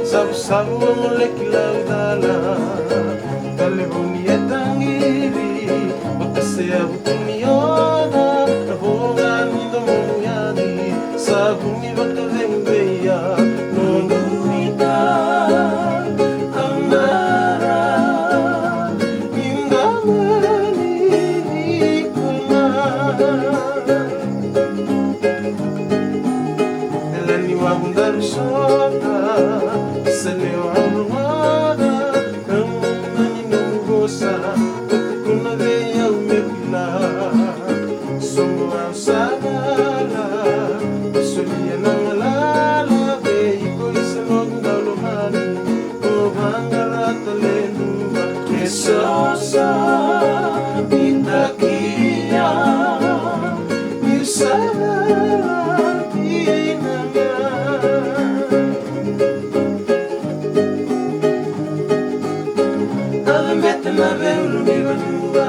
Sabu-sabu moleque laudala Kalebuni etangiri Wakasea butunioda Nabonga nindo monyani Sabuni wakavembeya Nondurita Amara Ingamani Nikuna Elani wabundar sota Saleu amada Kamani nungosa Kuna veia o meu pilar Somo ao sagala Solia na malala Veio coisa logo da lomani O vangarata lenua Que sosa Itaquia Mirsala Na veulu mi vanua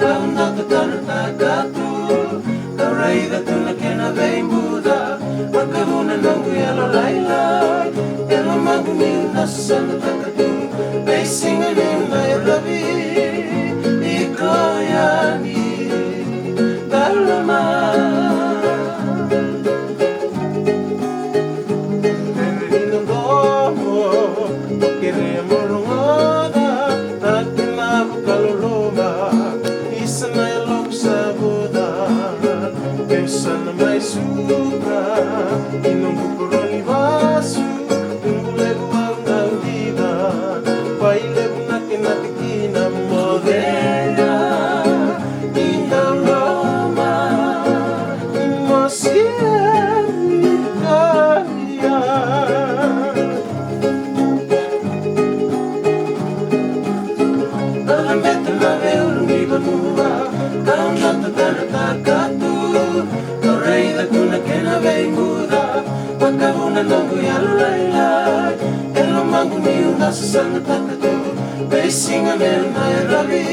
Au nata tarata katu Au raida tuna kena vei muda Makavuna nangu yalo laila Yalo mangu mi unasana takatu Vei singa ni unai ravi Iko yani Dalama Verino domo Kere morongoda Isana ya logo sabuda Pensando mais suca E não bucoroni vaso Um lego ao na vida Pai levo na que na tequina Modena E não loma E mosqueira Mete na veulu mi vanua Kau nata tarata katu Kau reida kuna kena vei muda Makavuna nangu yalo lailai Elo mangu ni unasa sana takatu Vei singa nel mai ravi